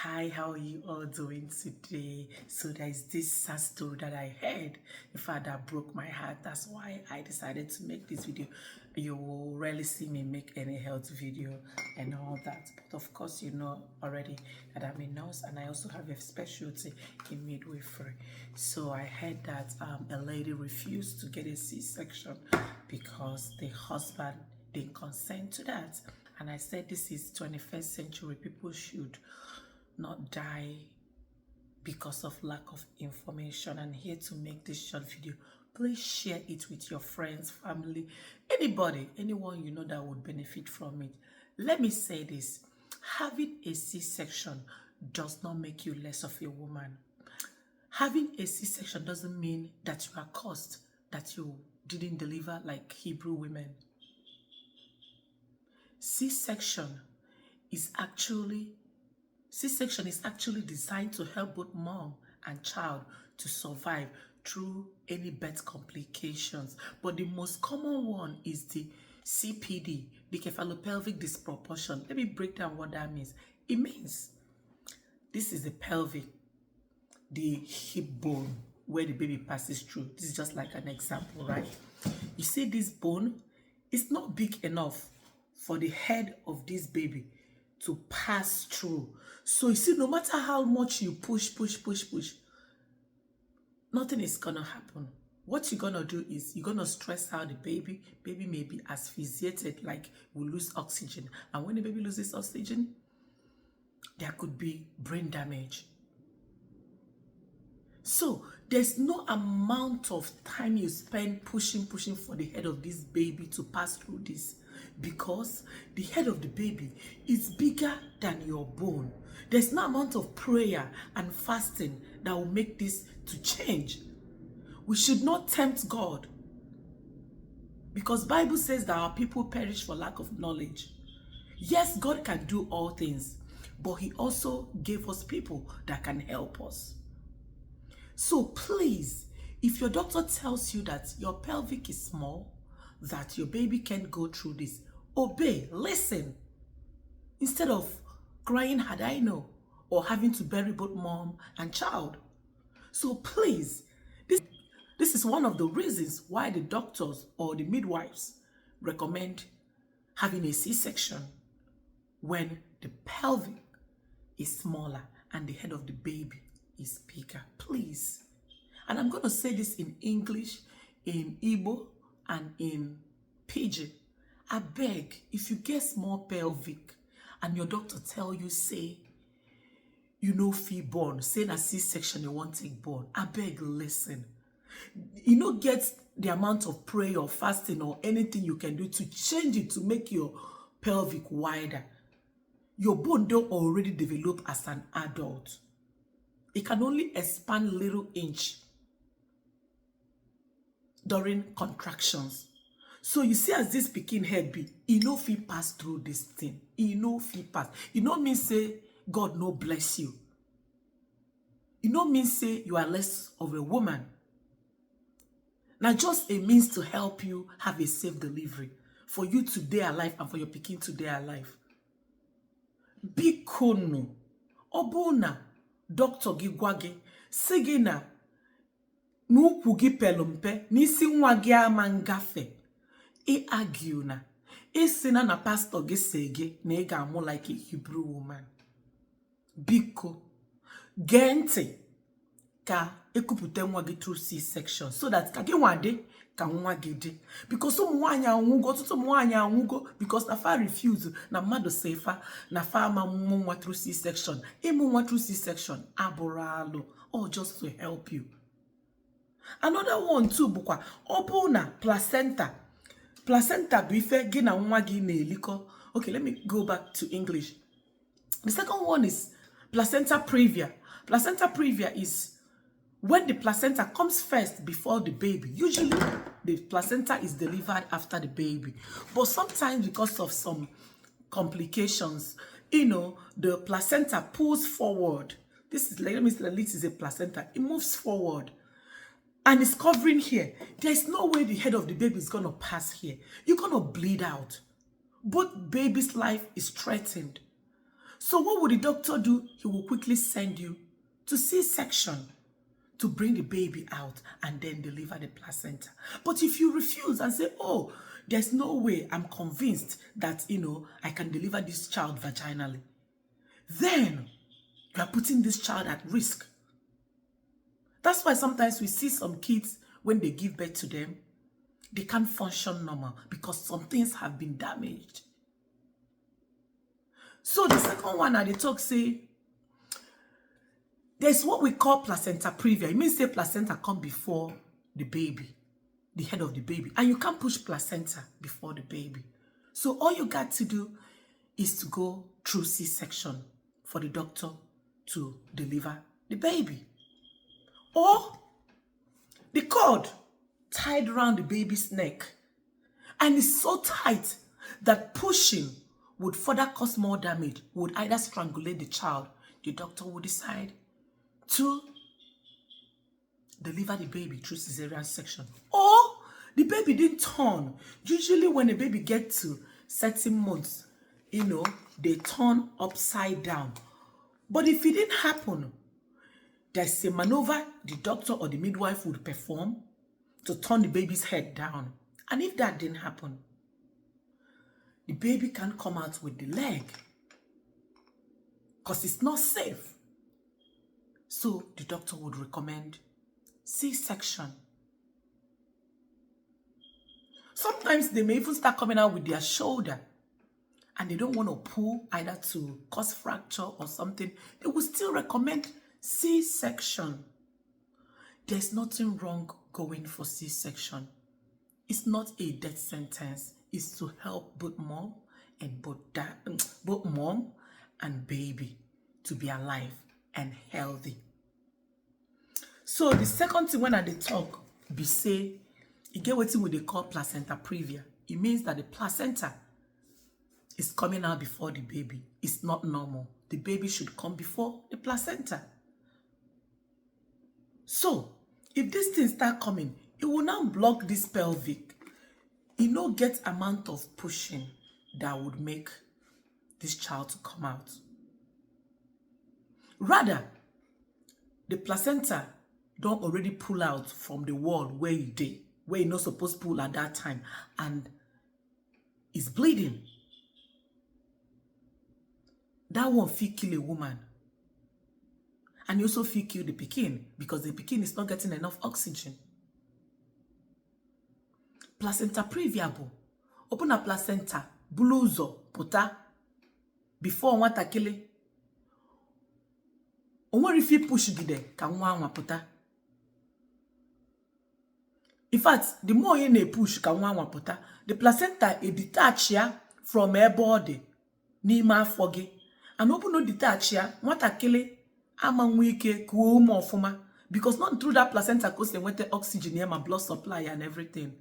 Hi, how are you all doing today? So there is this sad story that I heard. In fact, that broke my heart. That's why I decided to make this video. You will rarely see me make any health video and all that. But of course, you know already that I'm a nurse and I also have a specialty in midwifery. So I heard that a lady refused to get a C-section because the husband didn't consent to that. And I said this is 21st century. People should not die because of lack of information. And here to make this short video. Please share it with your friends, family, anybody, anyone you know that would benefit from it. Let me say this. Having a C-section does not make you less of a woman. Having a C-section doesn't mean that you are cursed, that you didn't deliver like Hebrew women. C-section is actually designed to help both mom and child to survive through any birth complications. But the most common one is the CPD, the cephalopelvic disproportion. Let me break down what that means. It means this is the pelvic, the hip bone where the baby passes through. This is just like an example, right? You see this bone, it's not big enough for the head of this baby to pass through. So you see, no matter how much you push, nothing is gonna happen. What you're gonna do is you're gonna stress out the baby. Baby may be asphyxiated, like will lose oxygen. And when the baby loses oxygen, there could be brain damage. So there's no amount of time you spend pushing for the head of this baby to pass through this, because the head of the baby is bigger than your bone. There's no amount of prayer and fasting that will make this to change. We should not tempt God, because Bible says that our people perish for lack of knowledge. Yes, God can do all things, but he also gave us people that can help us. So please, if your doctor tells you that your pelvic is small, that your baby can't go through this, obey, listen. Instead of crying, had I know, or having to bury both mom and child. So please, this is one of the reasons why the doctors or the midwives recommend having a C-section when the pelvic is smaller and the head of the baby is bigger. Please. And I'm going to say this in English, in Igbo, and in Pidgin. I beg, if you get small pelvic and your doctor tell you, say, you know, fee born, say a C-section you want to take born, I beg, listen. You know, get the amount of prayer or fasting or anything you can do to change it, to make your pelvic wider. Your bone don't already develop as an adult. It can only expand little inch during contractions. So you see, as this pikin head be, e no fit pass through this thing. E no fit pass. E no mean say God no bless you. E no mean say you are less of a woman. Now just a means to help you have a safe delivery, for you to stay alive and for your pikin to stay alive. Bikono, obuna, doctor gi gwa gi, sị gị na n'ukwu gị pelumpe, n'isi nwa gị ama ngafe. I argue na, isina na pastor gị sị gị na ị ga-amụ like a Hebrew woman. Biko, gee ntị ka ekupute nwa gị through C-section, so that ka gị nwade ka nwa gị dị. Because ụmụ nwaanyị anwụgo, ọtụtụ ụmụ nwaanyị anwụgo because na fa refuse na mmadụ sị fa na fa ama mụ nwa through C-section. Ịmụ nwa through C-section abụrụ alụ, or just to help you. Another one too bụkwa ọ bụ na placenta. Placenta bụ ife gị na nwa gị na-elikọ. Okay, let me go back to English. The second one is placenta previa. Placenta previa is when the placenta comes first before the baby. Usually, the placenta is delivered after the baby. But sometimes, because of some complications, you know, the placenta pulls forward. This is, let me say, this is a placenta. It moves forward. And it's covering here. There's no way the head of the baby is going to pass here. You're going to bleed out. Both baby's life is threatened. So what would the doctor do? He will quickly send you to C-section to bring the baby out and then deliver the placenta. But if you refuse and say, oh, there's no way, I'm convinced that, I can deliver this child vaginally, then you are putting this child at risk. That's why sometimes we see some kids, when they give birth to them, they can't function normal because some things have been damaged. So the second one at the talk say, there's what we call placenta previa. It means the placenta come before the baby, the head of the baby. And you can't push placenta before the baby. So all you got to do is to go through C-section for the doctor to deliver the baby. Or the cord tied around the baby's neck and it's so tight that pushing would further cause more damage, would either strangulate the child. The doctor would decide to deliver the baby through cesarean section. Or the baby didn't turn. Usually when a baby gets to certain months, they turn upside down. But if it didn't happen, there's a maneuver the doctor or the midwife would perform to turn the baby's head down. And if that didn't happen, the baby can't come out with the leg because it's not safe. So the doctor would recommend C-section. Sometimes they may even start coming out with their shoulder and they don't want to pull either to cause fracture or something. They will still recommend C-section. There's nothing wrong going for C-section. It's not a death sentence. It's to help both mom and baby to be alive and healthy. So the second thing when I talk, be say, you get what they call placenta previa. It means that the placenta is coming out before the baby. It's not normal. The baby should come before the placenta. So if this thing start coming, it will now block this pelvic. It no get amount of pushing that would make this child to come out. Rather, the placenta don't already pull out from the wall where it did, where you're not supposed to pull at that time, and is bleeding. That one fit kill a woman. And you also fit kill the pikin because the pikin is not getting enough oxygen. Placenta previable. Open a placenta, bluzo, puta, before watakile. Onwe if you push gide, ka nwa puta. In fact, the more you push, ka nwa puta, the placenta is detached from her body, n'ime afọ gị. And open no detach watakile ama nwike kuo ume ofuma, because not through that placenta cause they want the oxygen here, my blood supply and everything.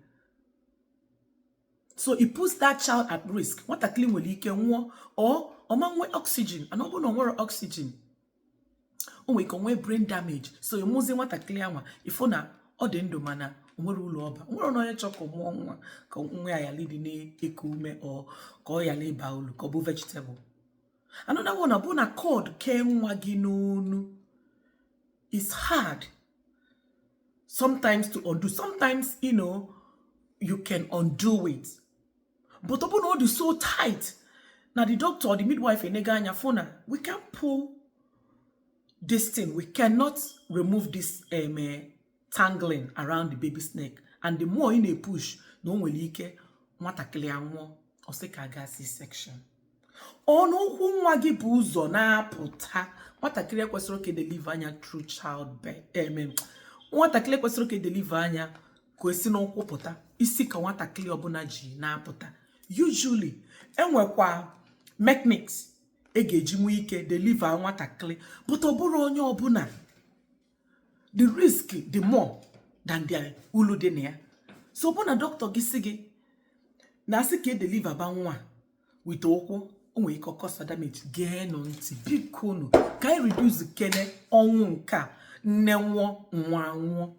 So it puts that child at risk. Watakile nwelike nwo or omanwe oxygen, and open no oxygen. We can wear brain damage. So you must want a clear one. If you na odendo mana, umaru oba. Umaru no choko mwa ka unwe ayali dine ekume or ko yale baulu ko bu vegetable. Another one abuna cord came waginonu. It's hard sometimes to undo. Sometimes you can undo it, but open all is so tight. Now the doctor or the midwife in neganya phone, we can't pull this thing. We cannot remove this tangling around the baby's neck. And the more in a push, no one will ike watakile anwo or say kaga C-section. Ono humwagi buzo na puta watakile kwesiro ke deliver anya through childbirth. Watakile kwesiro ke deliver anya kwesino kwopota isi ka watakile obuna ji na puta. Usually enwekwa mechanics egeji nwike deliver watakile, but oburo onye obuna the risk the more than the ulu denia. So obuna doctor gisigi na asike deliver ba nwa with okwo onwe iko cause damage gain on ti bikunu can reduce kene onwu nka nnenwo nwanwo.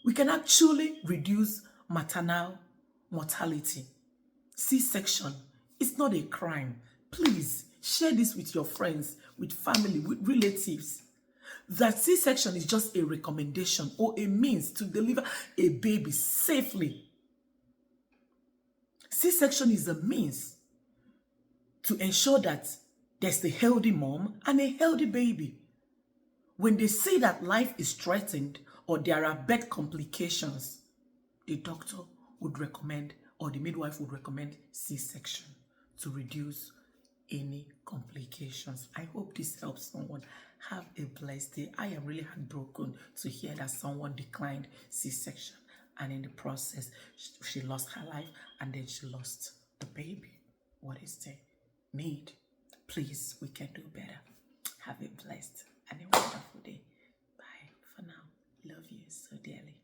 We can actually reduce maternal mortality. C-section is not a crime. Please, Share this with your friends, with family, with relatives. That C-section is just a recommendation or a means to deliver a baby safely. C-section is a means to ensure that there's a healthy mom and a healthy baby. When they see that life is threatened or there are birth complications, the doctor would recommend, or the midwife would recommend C-section to reduce any complications. I hope this helps someone. Have a blessed day. I am really heartbroken to hear that someone declined C-section, and in the process, she lost her life and then she lost the baby. What is the need? Please, we can do better. Have a blessed and a wonderful day. Bye for now. Love you so dearly.